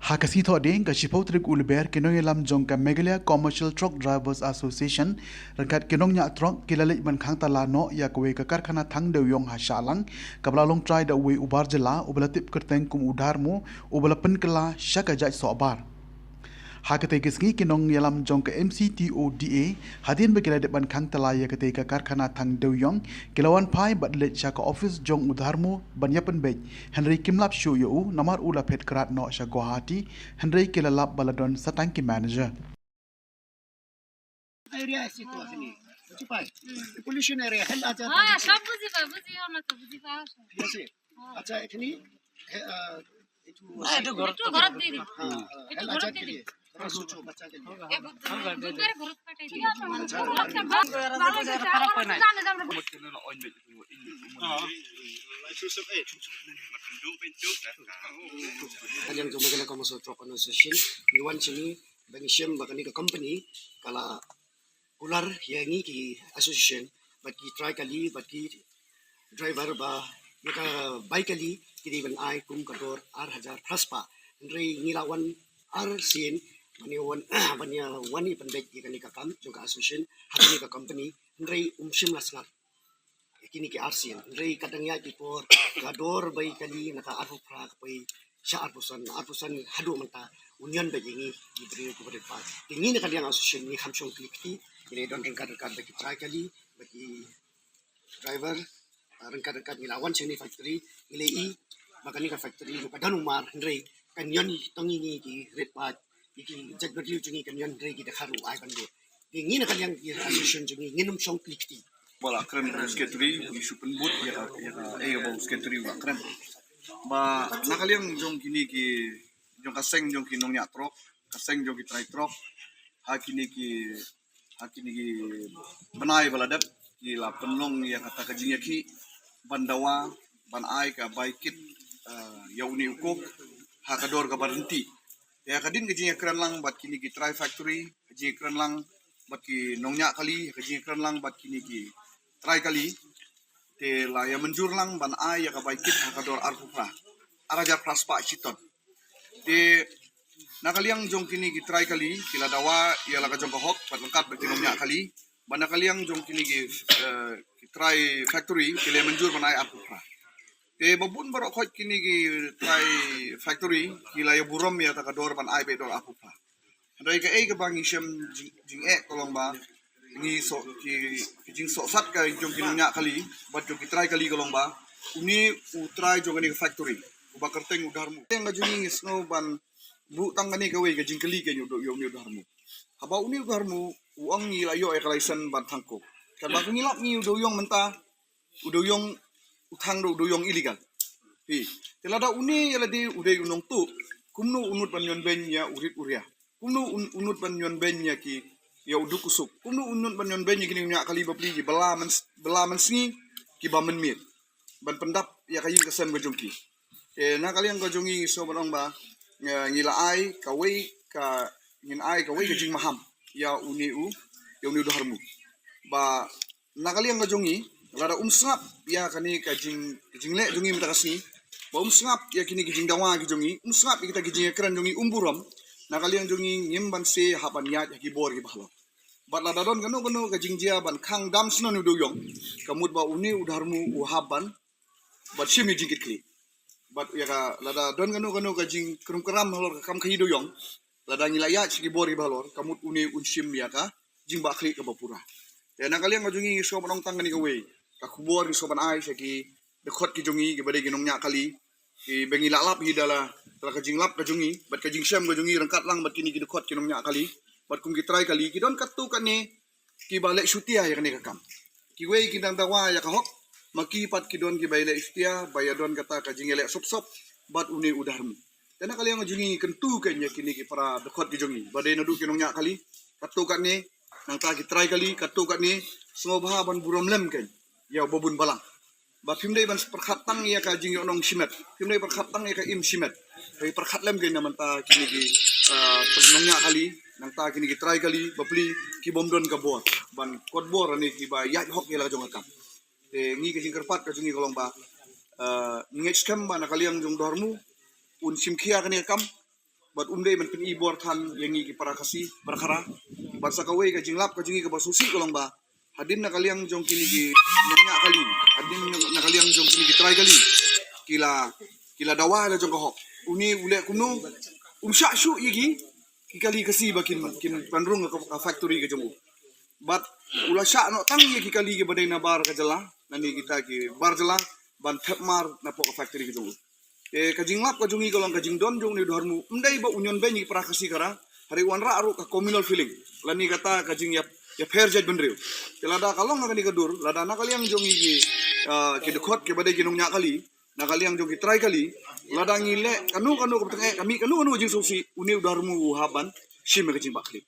Hakasi thodeng ka shipau trik ulber kinong yalam jong ka Meghalaya Commercial Truck Drivers Association rangkat kinong nya truck kilalik man khang tala no ya kwe ka karkhana thang de yong ha shalang kabla long try da we ubar jela ubala tip kerteng kum udar mu ubala pen kala shaka jaj so bar Hakate kisngi kinong yalam jong ka MCTODA hadin begila depan khang tala ya kate ka karkhana thang de yong kilawan pai badlet shaka office jong udharmu banyapan bej Henry Kimlap show yo namar ula phet krat no sha Guwahati Henry kilalap baladon satangki manager area है तो असली अच्छी पाई pollution area है अच्छा हाँ सब बुझी होना तो बुझी पाओ जैसे अच्छा इतनी तो घर दे दी है अच्छा के लिए थोड़ा सोचो बच्चा के लिए घर पटाई दी yang cuma kena kamu soal truck association Iwan sini bagi siam bakal ni ke company kalau ular yang ni ki association bagi try kali bagi driver ba maka baik kali kini ban ai kum kador 1000 haspa ndri nilawan sin maniwan banya wani pendek di kani kakam juga association hakini ka company ndri sim lasngat kini ki arsin ndri kadangnya ki por kador baik kali naka arfu pra pai sya arpusan hadu menta union bagi ni diberi kepada pak ini nak yang association ni hamsong klikti ini don rengkat-rengkat bagi try kali bagi driver rengkat-rengkat nilawan sini factory ilei maka ni ka factory ka danumar ndrei kanyon tangi ni ki red part ki jagdri jungi kanyon ndrei ki dakharu ai bandu ini nak yang association jungi nginum song klikti Wala keren skateri isu penbut ya bau skateri wa keren ba nakaliang jong kini ki jong kaseng jong kinong nya trok kaseng jong ki try trok hakini ki benai baladap ki la penlong yang kata kajinya ki bandawa ban ai ka baikit yauni ukuk hakador ka berhenti ya kadin kajinya keren lang bat kini ki try factory kajinya keren lang bat ki nongnya kali kajinya keren lang bat kini ki try kali te la ya menjur lang ban ai ya ka baikit hakador arfufa araja praspa chiton te nakaliang jong kini ki try kali kila dawa ya la ka jong hok pat lengkap berkinomnya kali ban nakaliang jong kini ki try factory kile menjur ban ai arfufa te babun barok khot kini ki try factory kila ya burom ya takador ban ai be dor arfufa dai ka ka bang isem jing tolong ba ni so ki jing so sat ka jong kinunya kali bat jong try kali kolong ba uni try jong ni factory ba kerteng udarmu teng ga jungi snow ban bu tang ni ka we ga jing kali ka nyu do yom udarmu haba uni udarmu uang ni layo e kalaisan ban thangko kan ba ni lap ni do yong menta udo yong utang do yong illegal telada uni yala di udai unong tu kumno unut ban yon ben ya urit uria kumno unut ban yon ben ya ki ya uduk kusuk kumno unut ban yon ben ya kini nya kali bapli ki bela men singi ki ba men mit ban pendap ya kayin kesem ga jongki na kali yang ga jongi so banong ba ngila ai ka we ka ngin ai ka we ga jing maham ya uni ya uni doharmu ba na kali yang ga jongi lara sngap ya kani ka jing le jongi mta kasni ba sngap ya kini ki jing dawa ki jongi sngap kita ki jing kran jongi umburam na kali yang jongi ngim ban se haban ya ki bor ki bahlo bat la dadon gano ka jing jia ban khang dam sno ni do yong kamut ba uni udharmu u haban bat shimi jingit kli bat ya ka la dadon gano ka jing krum kram holor kam khi do yong la da ngila ya ki bor ki bahlo kamut uni unshim ya ka jing ba kli ka bapura ya na kali yang jongi so banong tang ni ka we ka kubor ni so ban ai ki dekhot ki jongi ki bade ginong nya kali ki bengi lalap hi dala ka jing lap ka jongi bat ka jing syam ka jongi rangkat lang bat kini ki dekhot ki nong nya kali bat kum ki try kali ki don katu kan ni ki balek syutia ya kani kakam ki we ki dang dawa ya ka hok maki pat ki don ki balek syutia baya don kata ka jing elek sop bat uni udarmu dana kali yang jongi kentu kan ya kini ki para dekhot ki jongi bade nadu ki nong nya kali katu kan ni nang ta ki try kali katu kan ni semua ban burom lem kan ya bobun balang ba phimdei ban perkhatang ya ka jing yonong simet phimdei perkhatang ya ka im simet hei perkhat lem gen naman ta kini ki nongnya kali nang ta kini ki try kali bapli ki bomdon ka bor ban kot bor ani ki ba ya hok ya la jong akam te ngi ka jing kerpat ka jingi kolong ba ngech kam ba na kaliang jong dormu un simkhia kani kam But umday man pin ibor than yangi ki para kasi perkara. But sa kaway ka jinglap ka jingi ka basusi ko lang ba. Hadin na kaliang jong kini ki nanya kali. Hadin na kaliang jong kini ki try kali. Kila dawa la jong kahok. Uni ule kuno sya syu yigi kikali kasi ba kin panrung ka factory ka jong. But ula sya no tang yigi kali ke badai na bar ka jala. Nani kita ki bar jala ban thepmar na po ka factory ka jong. Kajinglap ka jungi ko lang kajing don jong ni dharmu umday ba union ba ni prakasi kara hari wanra aru ka communal feeling lani kata kajing ya fairjet benriu kelada kalong ngani kadur lada na kali yang jongi ki ke dekot ke badai kinung nya kali na kali yang jongi try kali lada ngile kanu kami kanu jing susi uni dharmu haban shim kajing bakli